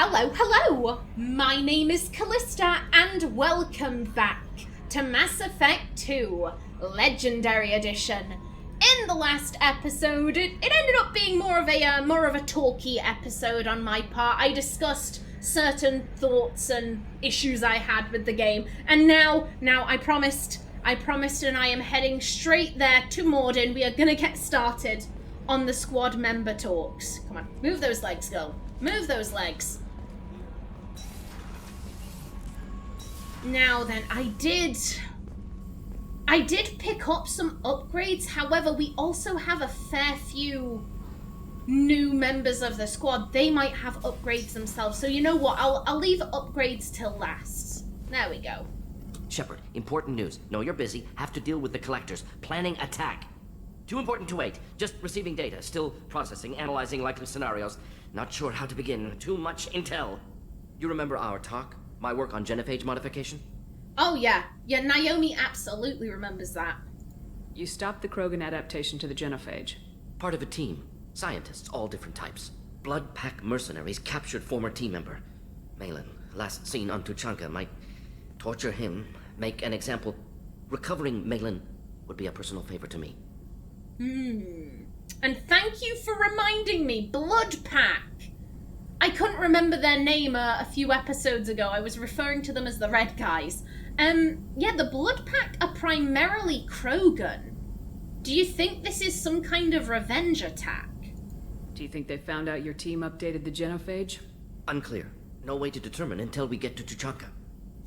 Hello! My name is Kallista, and welcome back to Mass Effect 2, Legendary Edition. In the last episode, it ended up being more of a talky episode on my part. I discussed certain thoughts and issues I had with the game, and now I promised, and I am heading straight there to Mordin. We are gonna get started on the squad member talks. Come on, move those legs, girl. Move those legs. Now then, I did pick up some upgrades. However, we also have a fair few new members of the squad. They might have upgrades themselves. So you know what? I'll leave upgrades till last. There we go. Shepard, important news. Know you're busy. Have to deal with the collectors. Planning attack. Too important to wait. Just receiving data. Still processing, analyzing likely scenarios. Not sure how to begin. Too much intel. You remember our talk? My work on genophage modification? Oh yeah. Yeah, Naomi absolutely remembers that. You stopped the Krogan adaptation to the genophage. Part of a team. Scientists, all different types. Blood Pack mercenaries captured former team member. Malin, last seen on Tuchanka, might torture him, make an example. Recovering Malin would be a personal favor to me. And thank you for reminding me, Blood Pack. I couldn't remember their name a few episodes ago. I was referring to them as the Red Guys. Yeah, the Blood Pack are primarily Krogan. Do you think this is some kind of revenge attack? Do you think they found out your team updated the genophage? Unclear. No way to determine until we get to Tuchanka.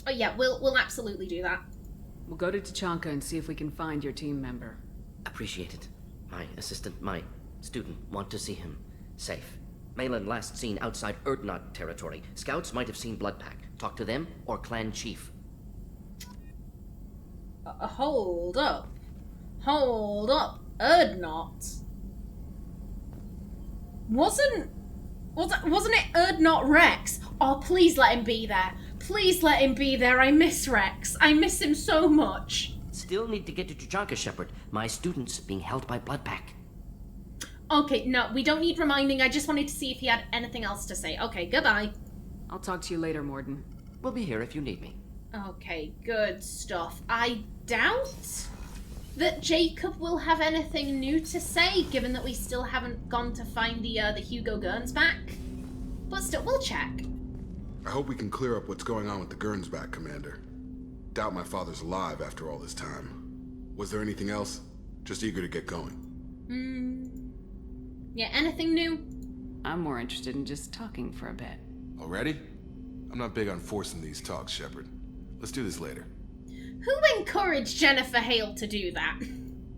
Oh yeah, we'll absolutely do that. We'll go to Tuchanka and see if we can find your team member. Appreciate it. My assistant, my student, want to see him safe. Malin last seen outside Erdnot territory. Scouts might have seen Blood Pack. Talk to them or clan chief. Hold up. Erdnot? Wasn't it Erdnot Rex? Oh, please let him be there. Please let him be there. I miss Rex. I miss him so much. Still need to get to Tuchanka, Shepard. My student's being held by Blood Pack. Okay, no, we don't need reminding. I just wanted to see if he had anything else to say. Okay, goodbye. I'll talk to you later, Mordin. We'll be here if you need me. Okay, good stuff. I doubt that Jacob will have anything new to say, given that we still haven't gone to find the Hugo Gurns back. But still, we'll check. I hope we can clear up what's going on with the Gurns back, Commander. Doubt my father's alive after all this time. Was there anything else? Just eager to get going. Yeah, anything new? I'm more interested in just talking for a bit. Already? I'm not big on forcing these talks, Shepard. Let's do this later. Who encouraged Jennifer Hale to do that?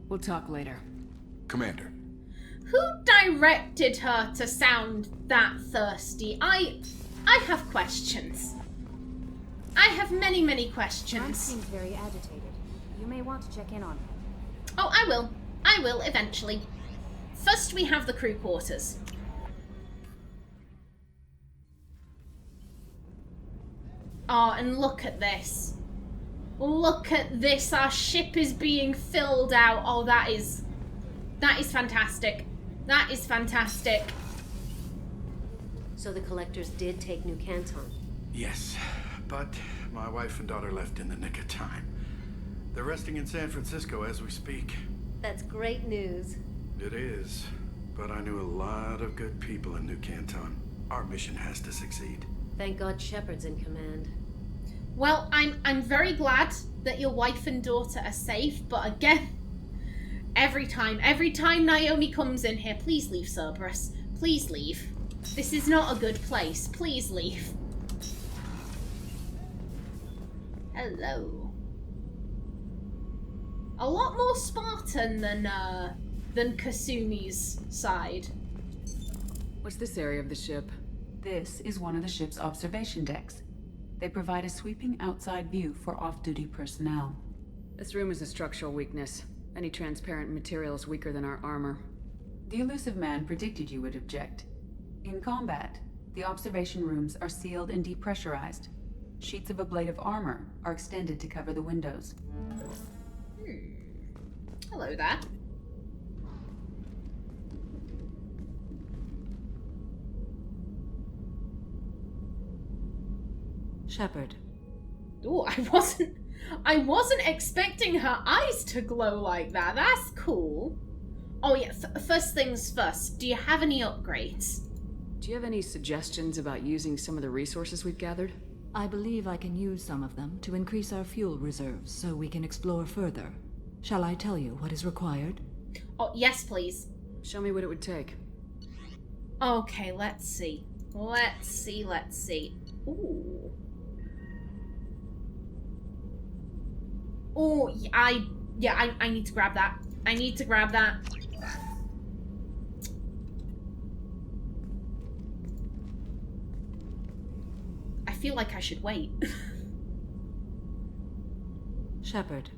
We'll talk later. Commander. Who directed her to sound that thirsty? I have questions. I have many questions. Frank seems very agitated. You may want to check in on him. Oh, I will, eventually. First, we have the crew quarters. Oh, and look at this. Look at this. Our ship is being filled out. Oh, that is fantastic. That is fantastic. So the collectors did take New Canton? Yes, but my wife and daughter left in the nick of time. They're resting in San Francisco as we speak. That's great news. It is, but I knew a lot of good people in New Canton. Our mission has to succeed. Thank God Shepard's in command. Well, I'm very glad that your wife and daughter are safe, but again, every time Naomi comes in here, please leave Cerberus. Please leave. This is not a good place. Please leave. Hello. A lot more Spartan than Kasumi's side. What's this area of the ship? This is one of the ship's observation decks. They provide a sweeping outside view for off-duty personnel. This room is a structural weakness. Any transparent material is weaker than our armor. The elusive man predicted you would object. In combat, the observation rooms are sealed and depressurized. Sheets of ablative armor are extended to cover the windows. Hello there. Shepard. Oh, I wasn't expecting her eyes to glow like that. That's cool. Oh yeah, first things first. Do you have any upgrades? Do you have any suggestions about using some of the resources we've gathered? I believe I can use some of them to increase our fuel reserves so we can explore further. Shall I tell you what is required? Oh, yes, please. Show me what it would take. Okay, let's see. Let's see. Ooh. Oh, I need to grab that. I need to grab that. I feel like I should wait. Shepard.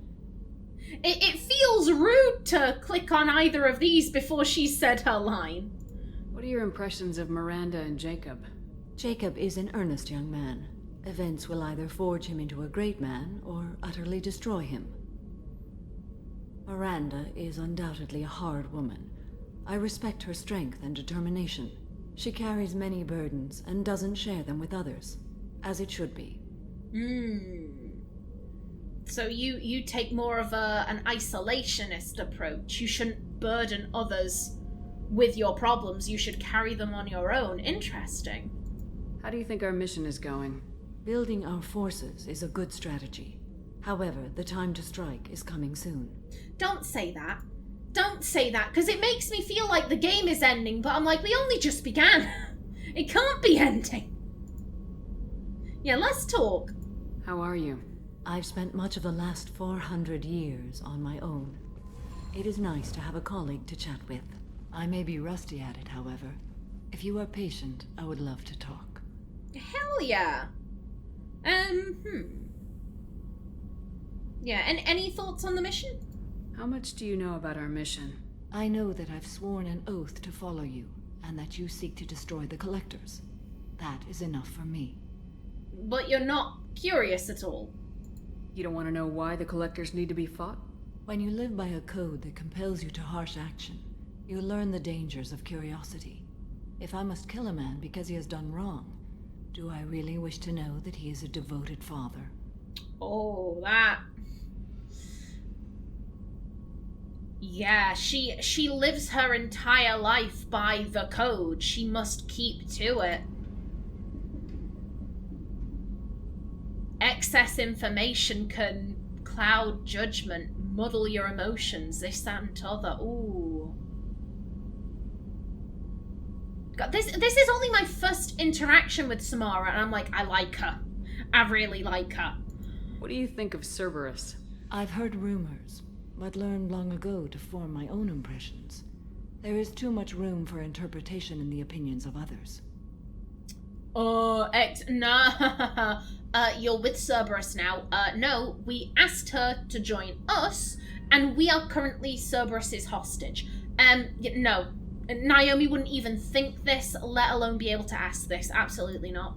It feels rude to click on either of these before she said her line. What are your impressions of Miranda and Jacob? Jacob is an earnest young man. Events will either forge him into a great man or utterly destroy him. Miranda is undoubtedly a hard woman. I respect her strength and determination. She carries many burdens and doesn't share them with others, as it should be. So you take more of an isolationist approach. You shouldn't burden others with your problems. You should carry them on your own. Interesting. How do you think our mission is going? Building our forces is a good strategy. However, the time to strike is coming soon. Don't say that. Don't say that, because it makes me feel like the game is ending, but I'm like, we only just began. It can't be ending. Yeah, let's talk. How are you? I've spent much of the last 400 years on my own. It is nice to have a colleague to chat with. I may be rusty at it, however. If you are patient, I would love to talk. Hell yeah. Yeah, and any thoughts on the mission? How much do you know about our mission? I know that I've sworn an oath to follow you, and that you seek to destroy the Collectors. That is enough for me. But you're not curious at all. You don't want to know why the Collectors need to be fought? When you live by a code that compels you to harsh action, you learn the dangers of curiosity. If I must kill a man because he has done wrong, do I really wish to know that he is a devoted father? Oh, that... Yeah, she lives her entire life by the code. She must keep to it. Excess information can cloud judgment, muddle your emotions, this, that, and t'other. Ooh. God, this is only my first interaction with Samara, and I'm like, I like her. I really like her. What do you think of Cerberus? I've heard rumors, but learned long ago to form my own impressions. There is too much room for interpretation in the opinions of others. No. You're with Cerberus now. No, we asked her to join us, and we are currently Cerberus's hostage. No. Naomi wouldn't even think this, let alone be able to ask this. Absolutely not.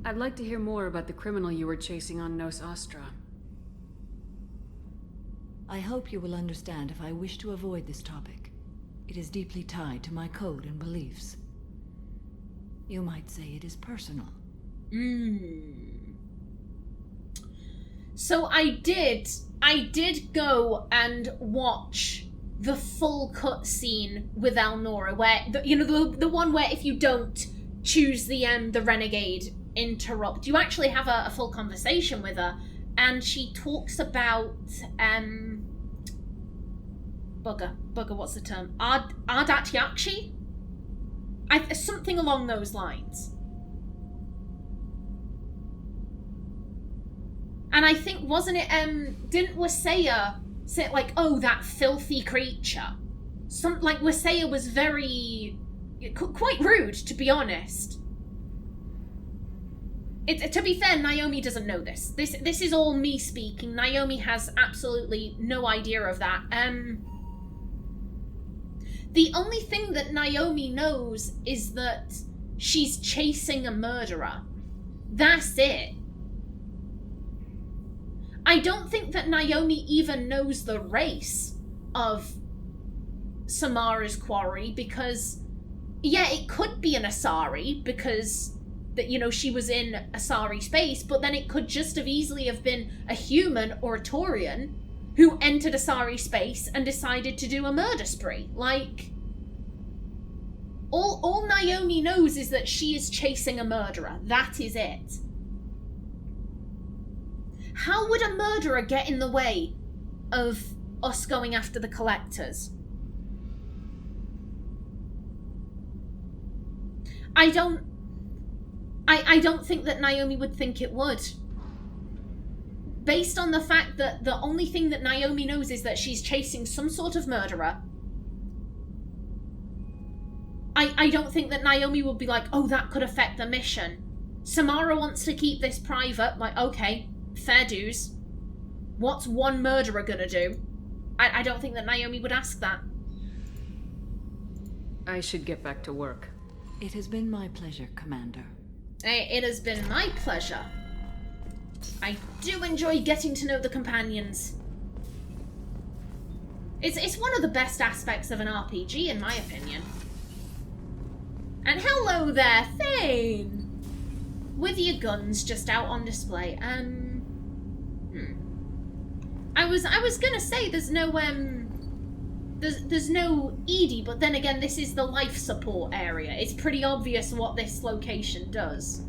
I'd like to hear more about the criminal you were chasing on Nos Astra. I hope you will understand if I wish to avoid this topic. It is deeply tied to my code and beliefs. You might say it is personal. So I did go and watch the full cutscene with Elnora, where the one where if you don't choose the renegade interrupt, you actually have a full conversation with her, and she talks about bugger, what's the term? Ardat Yakshi? Something along those lines. And I think, wasn't it, didn't Wasea say, like, oh, that filthy creature? Wasea was very, quite rude, to be honest. To be fair, Naomi doesn't know this. This is all me speaking. Naomi has absolutely no idea of that. The only thing that Naomi knows is that she's chasing a murderer. That's it. I don't think that Naomi even knows the race of Samara's quarry, because, yeah, it could be an Asari, because that, you know, she was in Asari space, but then it could just have easily have been a human or a Taurian who entered Asari space and decided to do a murder spree. Like, all Naomi knows is that she is chasing a murderer. That is it. How would a murderer get in the way of us going after the collectors? I don't think that Naomi would think it would. Based on the fact that the only thing that Naomi knows is that she's chasing some sort of murderer, I don't think that Naomi would be like, oh, that could affect the mission. Samara wants to keep this private. Like, okay, fair dues. What's one murderer gonna do? I don't think that Naomi would ask that. I should get back to work. It has been my pleasure, Commander. It has been my pleasure. I do enjoy getting to know the companions. It's one of the best aspects of an RPG, in my opinion. And hello there, Thane! With your guns just out on display. I was gonna say there's no Edie, but then again, this is the life support area. It's pretty obvious what this location does.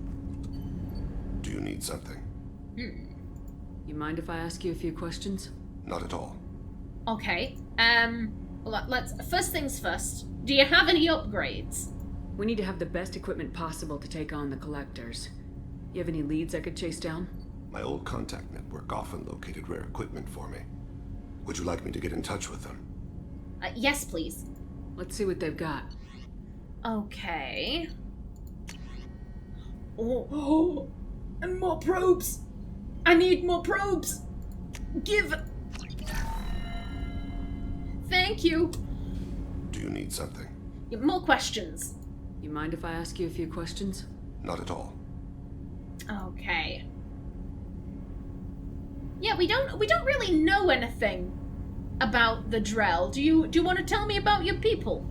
Do you need something? You mind if I ask you a few questions? Not at all. Okay. Let's first things first. Do you have any upgrades? We need to have the best equipment possible to take on the collectors. You have any leads I could chase down? My old contact network often located rare equipment for me. Would you like me to get in touch with them? Yes, please. Let's see what they've got. Okay. Oh, and more probes! I need more probes! Give... Thank you. Do you need something? More questions. You mind if I ask you a few questions? Not at all. Okay. Yeah, we don't really know anything about the Drell. Do you want to tell me about your people?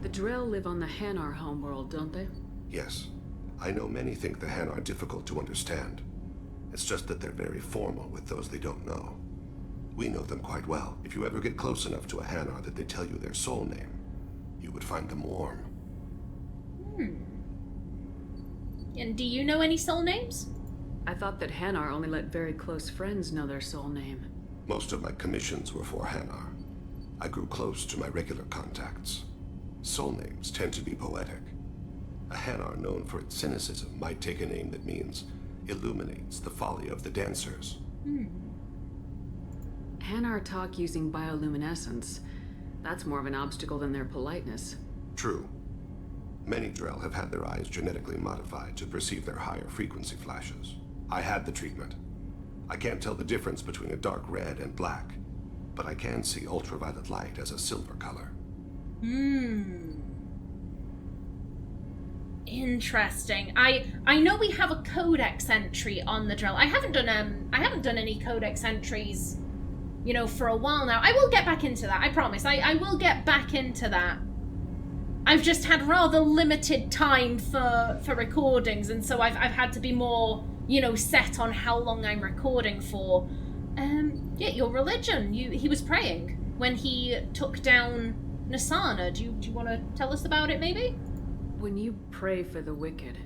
The Drell live on the Hanar homeworld, don't they? Yes. I know many think the Han are difficult to understand. It's just that they're very formal with those they don't know. We know them quite well. If you ever get close enough to a Hanar that they tell you their soul name, you would find them warm. And do you know any soul names? I thought that Hanar only let very close friends know their soul name. Most of my commissions were for Hanar. I grew close to my regular contacts. Soul names tend to be poetic. A Hanar known for its cynicism might take a name that means illuminates the folly of the dancers. Hanar talk using bioluminescence. That's more of an obstacle than their politeness. True. Many Drell have had their eyes genetically modified to perceive their higher frequency flashes. I had the treatment. I can't tell the difference between a dark red and black, but I can see ultraviolet light as a silver color. Interesting. I know we have a codex entry on the Drell. I haven't done any codex entries, you know, for a while now. I will get back into that. I promise. I will get back into that. I've just had rather limited time for recordings, and so I've had to be more, you know, set on how long I'm recording for. Yeah, your religion. He was praying when he took down Nasana. Do you want to tell us about it, maybe? When you pray for the wicked,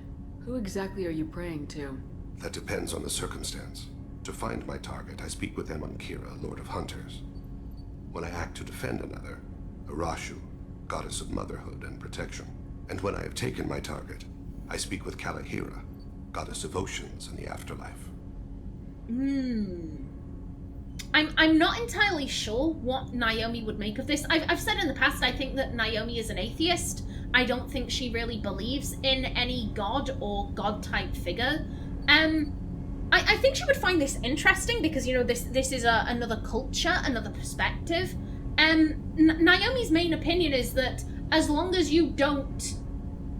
who exactly are you praying to? That depends on the circumstance. To find my target, I speak with Kira, Lord of Hunters. When I act to defend another, Arashu, Goddess of Motherhood and Protection. And when I have taken my target, I speak with Kallihira, Goddess of Oceans and the Afterlife. I'm not entirely sure what Naomi would make of this. I've said in the past, I think that Naomi is an atheist. I don't think she really believes in any god or god-type figure. I think she would find this interesting because, you know, this is another culture, another perspective. Naomi's main opinion is that as long as you don't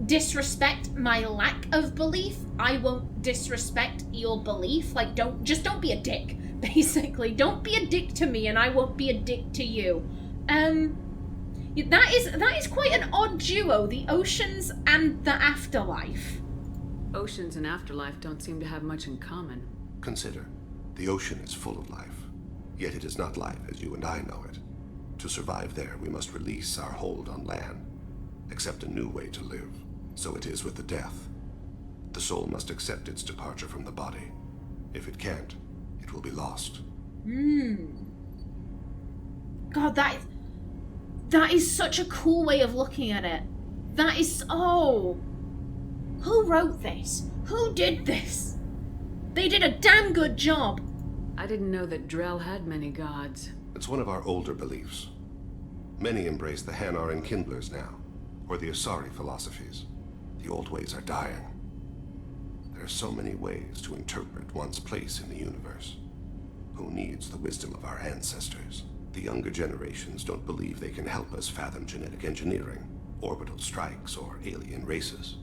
disrespect my lack of belief, I won't disrespect your belief. Like, don't be a dick, basically. Don't be a dick to me and I won't be a dick to you. That is quite an odd duo, the oceans and the afterlife. Oceans and afterlife don't seem to have much in common. Consider, the ocean is full of life, yet it is not life as you and I know it. To survive there, we must release our hold on land, accept a new way to live. So it is with the death. The soul must accept its departure from the body. If it can't, it will be lost. God, that is such a cool way of looking at it. That is... Oh. Who wrote this? Who did this? They did a damn good job. I didn't know that Drell had many gods. It's one of our older beliefs. Many embrace the Hanar and Kindlers now, or the Asari philosophies. The old ways are dying. There are so many ways to interpret one's place in the universe. Who needs the wisdom of our ancestors? The younger generations don't believe they can help us fathom genetic engineering, orbital strikes, or alien races.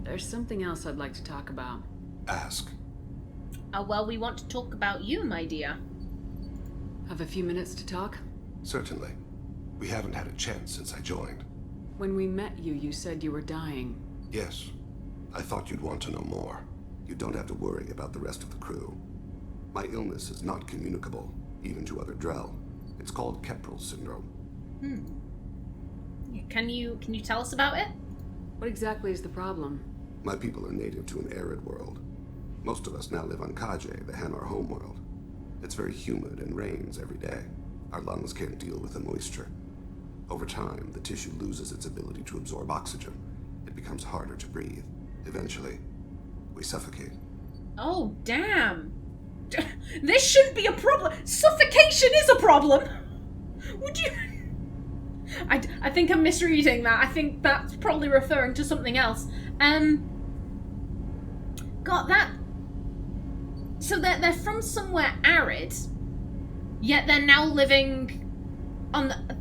There's something else I'd like to talk about. Ask. Well, we want to talk about you, my dear. Have a few minutes to talk? Certainly. We haven't had a chance since I joined. When we met you, you said you were dying. Yes. I thought you'd want to know more. You don't have to worry about the rest of the crew. My illness is not communicable, even to other Drell. It's called Kepral syndrome. Can you tell us about it? What exactly is the problem? My people are native to an arid world. Most of us now live on Kaje, the Hanar homeworld. It's very humid and rains every day. Our lungs can't deal with the moisture. Over time, the tissue loses its ability to absorb oxygen. It becomes harder to breathe. Eventually, we suffocate. Oh, damn. This shouldn't be a problem. Suffocation is a problem. Would you... I think I'm misreading that. I think that's probably referring to something else. God, that... So they're from somewhere arid, yet they're now living on the...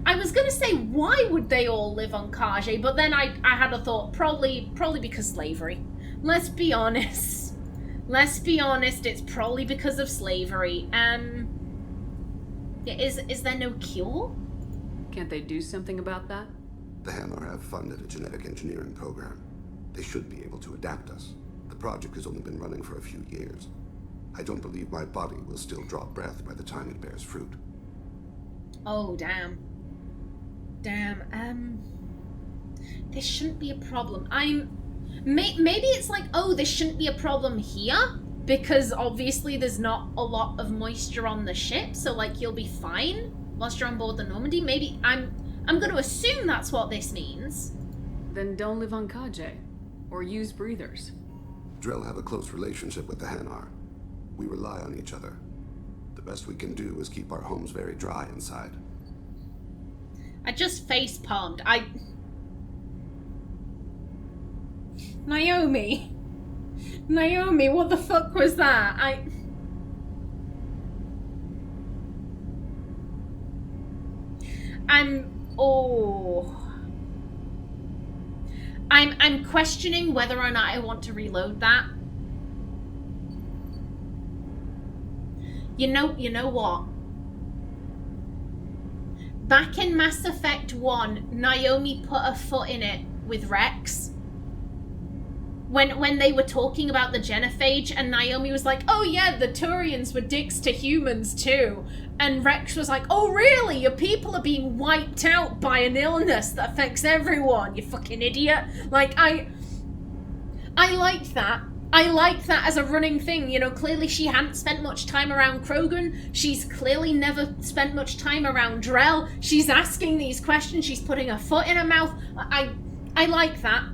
I was gonna say, why would they all live on Kaje? But then I had a thought, probably because slavery. Let's be honest. It's probably because of slavery. Is there no cure? Can't they do something about that? The Hanar have funded a genetic engineering program. They should be able to adapt us. The project has only been running for a few years. I don't believe my body will still draw breath by the time it bears fruit. Oh, damn. This shouldn't be a problem. Maybe it's like, oh, this shouldn't be a problem here, because obviously there's not a lot of moisture on the ship, so like you'll be fine whilst you're on board the Normandy. Maybe I'm going to assume that's what this means. Then don't live on Kaje, or use breathers. Drell have a close relationship with the Hanar. We rely on each other. The best we can do is keep our homes very dry inside. I just face-palmed. Naomi, what the fuck was that? I'm questioning whether or not I want to reload that. You know what? Back in Mass Effect 1, Naomi put a foot in it with Rex. When they were talking about the genophage, and Naomi was like, oh yeah, the Turians were dicks to humans too. And Rex was like, oh really? Your people are being wiped out by an illness that affects everyone, you fucking idiot. Like, I liked that. I like that as a running thing. You know, clearly she hadn't spent much time around Krogan. She's clearly never spent much time around Drell. She's asking these questions. She's putting her foot in her mouth. I like that.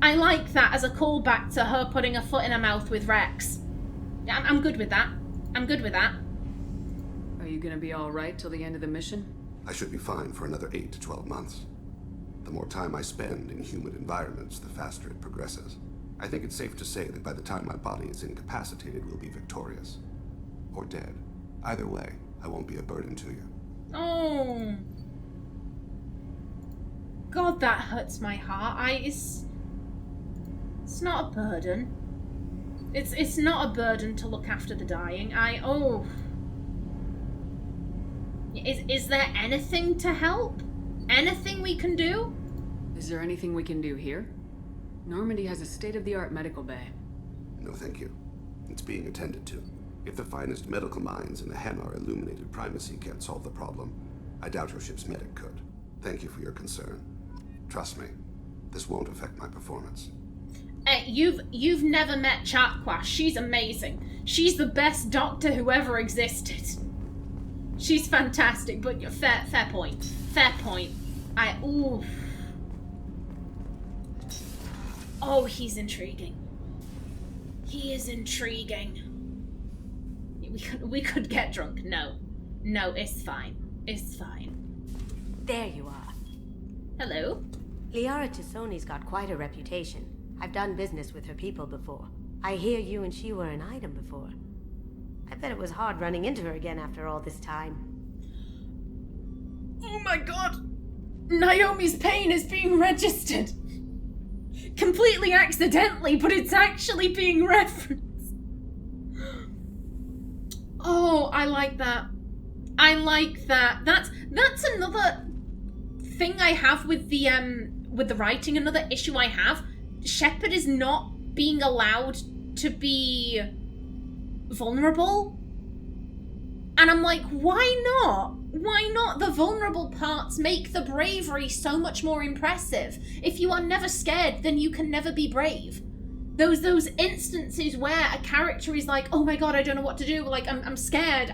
I like that as a callback to her putting her foot in her mouth with Rex. Yeah, I'm good with that. I'm good with that. Are you gonna be alright till the end of the mission? I should be fine for another 8 to 12 months. The more time I spend in humid environments, the faster it progresses. I think it's safe to say that by the time my body is incapacitated, we'll be victorious. Or dead. Either way, I won't be a burden to you. Oh. God, that hurts my heart. It's not a burden. It's not a burden to look after the dying. Is there anything to help? Anything we can do? Is there anything we can do here? Normandy has a state-of-the-art medical bay. No, thank you. It's being attended to. If the finest medical minds in the Hanar illuminated primacy can't solve the problem, I doubt your ship's medic could. Thank you for your concern. Trust me, this won't affect my performance. You've never met Chakwa. She's amazing. She's the best doctor who ever existed. She's fantastic, but fair point. Fair point. Ooh. Oh, he's intriguing. He is intriguing. We could get drunk. No, it's fine. It's fine. There you are. Hello. Liara Tassoni's got quite a reputation. I've done business with her people before. I hear you and she were an item before. I bet it was hard running into her again after all this time. Oh my god! Naomi's pain is being registered! Completely accidentally, but it's actually being referenced. Oh, I like that. I like that. That's another thing I have with the writing, another issue I have. Shepard is not being allowed to be vulnerable. And I'm like, why not? Why not? The vulnerable parts make the bravery so much more impressive. If you are never scared, then you can never be brave. Those instances where a character is like, oh my god, I don't know what to do, like, I'm scared,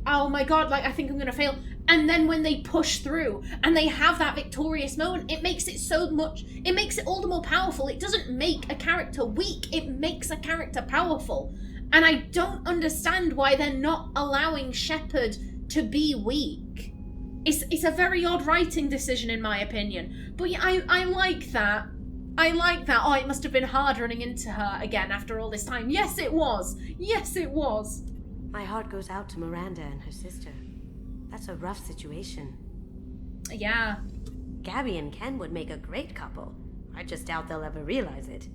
oh my god, like, I think I'm gonna fail. And then when they push through and they have that victorious moment, it makes it it makes it all the more powerful. It doesn't make a character weak, it makes a character powerful. And I don't understand why they're not allowing Shepard to be weak. It's a very odd writing decision in my opinion. But yeah, I like that. I like that. Oh, it must have been hard running into her again after all this time. Yes, it was. Yes, it was. My heart goes out to Miranda and her sister. That's a rough situation. Yeah. Gabby and Ken would make a great couple. I just doubt they'll ever realize it.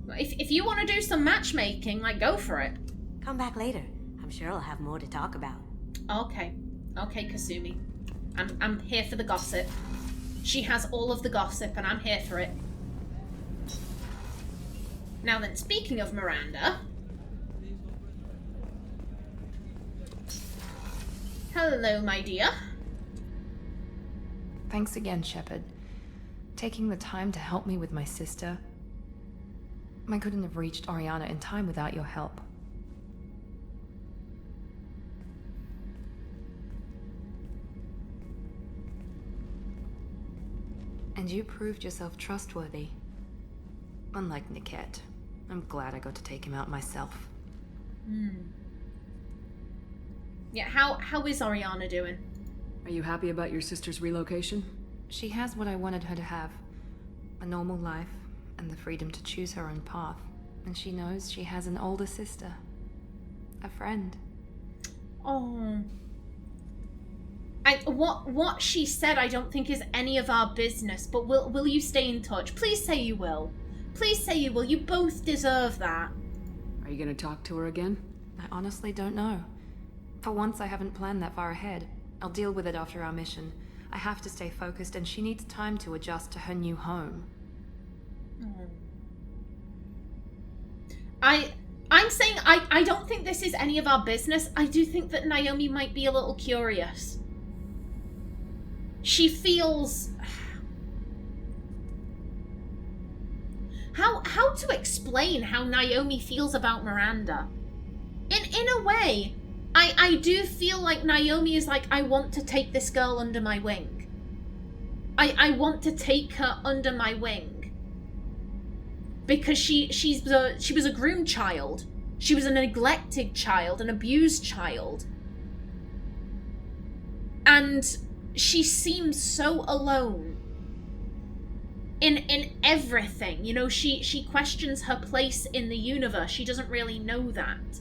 If you want to do some matchmaking, like, go for it. Come back later. I'm sure I'll have more to talk about. Okay. Okay, Kasumi. I'm here for the gossip. She has all of the gossip and I'm here for it. Now then, speaking of Miranda... Hello, my dear. Thanks again, Shepard. Taking the time to help me with my sister. I couldn't have reached Oriana in time without your help. And you proved yourself trustworthy. Unlike Niket. I'm glad I got to take him out myself. Yeah, how is Oriana doing? Are you happy about your sister's relocation? She has what I wanted her to have. A normal life, and the freedom to choose her own path. And she knows she has an older sister. A friend. Oh. What she said I don't think is any of our business, but will you stay in touch? Please say you will. Please say you will. You both deserve that. Are you gonna talk to her again? I honestly don't know. For once, I haven't planned that far ahead. I'll deal with it after our mission. I have to stay focused, and she needs time to adjust to her new home. I'm saying I don't think this is any of our business. I do think that Naomi might be a little curious. She feels... How to explain how Naomi feels about Miranda? In a way, I do feel like Naomi is like, I want to take this girl under my wing. I want to take her under my wing. Because she was a groomed child. She was a neglected child, an abused child. And she seems so alone. In everything. You know, she questions her place in the universe. She doesn't really know that.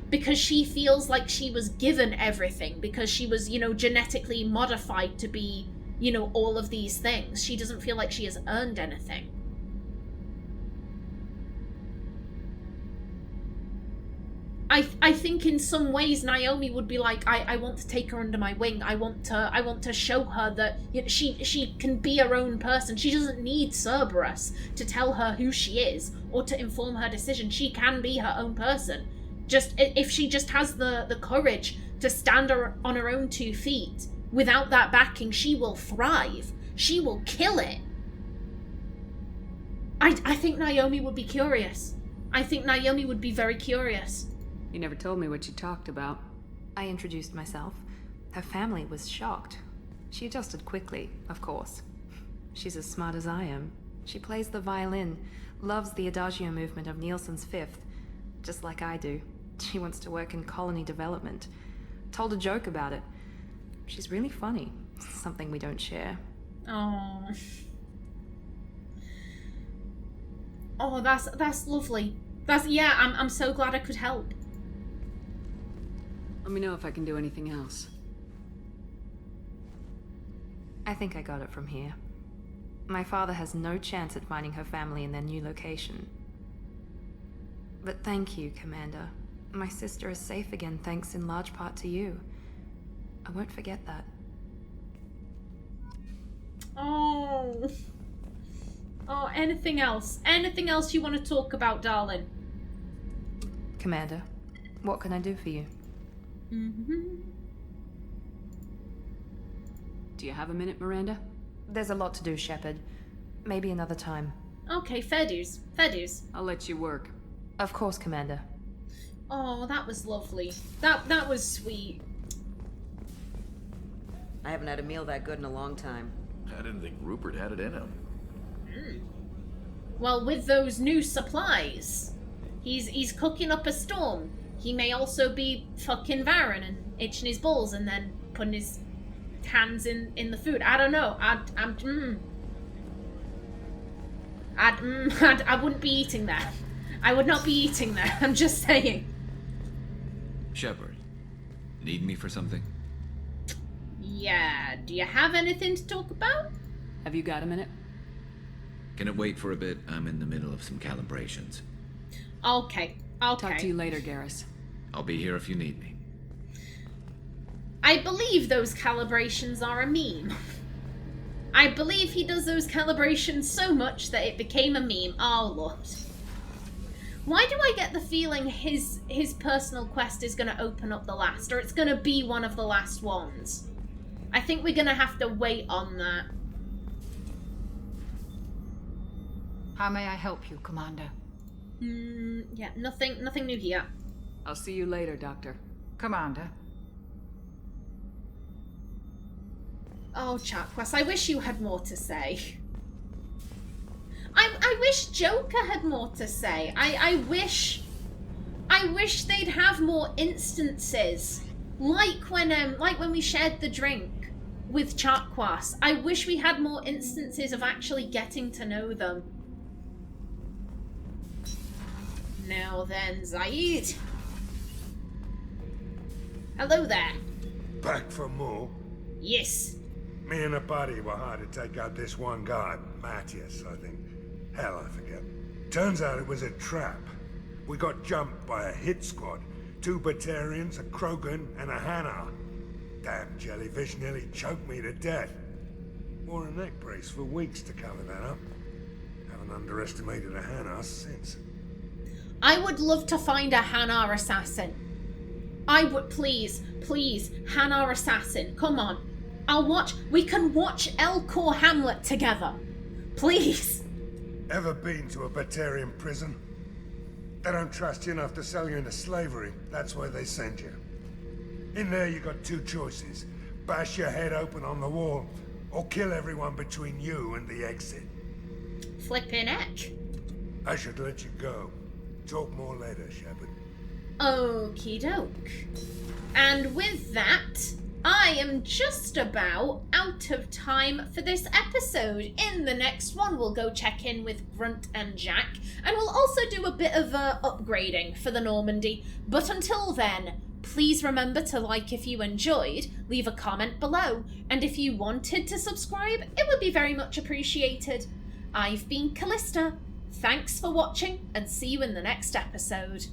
Because she feels like she was given everything. Because she was, you know, genetically modified to be, you know, all of these things. She doesn't feel like she has earned anything. I think in some ways Naomi would be like, I want to take her under my wing. I want to show her that, you know, she can be her own person. She doesn't need Cerberus to tell her who she is or to inform her decision. She can be her own person. Just if she just has the courage to stand on her own 2 feet. Without that backing, she will thrive. She will kill it. I think Naomi would be curious. I think Naomi would be very curious. You never told me what you talked about. I introduced myself. Her family was shocked. She adjusted quickly, of course. She's as smart as I am. She plays the violin, loves the adagio movement of Nielsen's Fifth, just like I do. She wants to work in colony development. Told a joke about it. She's really funny. Something we don't share. Oh. Oh, that's lovely. Yeah, I'm so glad I could help. Let me know if I can do anything else. I think I got it from here. My father has no chance at finding her family in their new location. But thank you, Commander. My sister is safe again thanks in large part to you. I won't forget that. Oh. Oh, anything else? Anything else you want to talk about, darling? Commander, what can I do for you? Do you have a minute, Miranda? There's a lot to do, Shepard. Maybe another time. Okay, fair dues. Fair dues. I'll let you work. Of course, Commander. Oh, that was lovely. That was sweet. I haven't had a meal that good in a long time. I didn't think Rupert had it in him. Well, with those new supplies, he's cooking up a storm. He may also be fucking Varen and itching his balls and then putting his hands in the food. I don't know. I wouldn't be eating that. I would not be eating that. I'm just saying. Shepard, need me for something? Yeah, do you have anything to talk about? Have you got a minute? Can it wait for a bit? I'm in the middle of some calibrations. Okay. Talk to you later, Garrus. I'll be here if you need me. I believe those calibrations are a meme. I believe he does those calibrations so much that it became a meme. Oh, Lord. Why do I get the feeling his personal quest is going to open up the last, or it's going to be one of the last ones? I think we're going to have to wait on that. How may I help you, Commander? Yeah, nothing new here. I'll see you later, Doctor. Commander. Oh, Chakwas, I wish you had more to say. I wish Joker had more to say. I wish they'd have more instances. Like when we shared the drink with Chakwas. I wish we had more instances of actually getting to know them. Now then, Zaid. Hello there. Back for more? Yes. Me and a buddy were hired to take out this one guy, Matthias, I think. Hell, I forget. Turns out it was a trap. We got jumped by a hit squad. 2 Batarians, a Krogan, and a Hanar. Damn jellyfish nearly choked me to death. Wore a neck brace for weeks to cover that up. Haven't underestimated a Hanar since. I would love to find a Hanar assassin. I would, please, Hanar assassin, come on. We can watch Elcor Hamlet together. Please. Ever been to a Batarian prison? They don't trust you enough to sell you into slavery. That's where they send you. In there you got 2 choices. Bash your head open on the wall, or kill everyone between you and the exit. Flippin' heck. I should let you go. Talk more later, Shepard. Okie doke. And with that, I am just about out of time for this episode. In the next one, we'll go check in with Grunt and Jack, and we'll also do a bit of upgrading for the Normandy. But until then, please remember to like if you enjoyed, leave a comment below, and if you wanted to subscribe, it would be very much appreciated. I've been Callista. Thanks for watching, and see you in the next episode.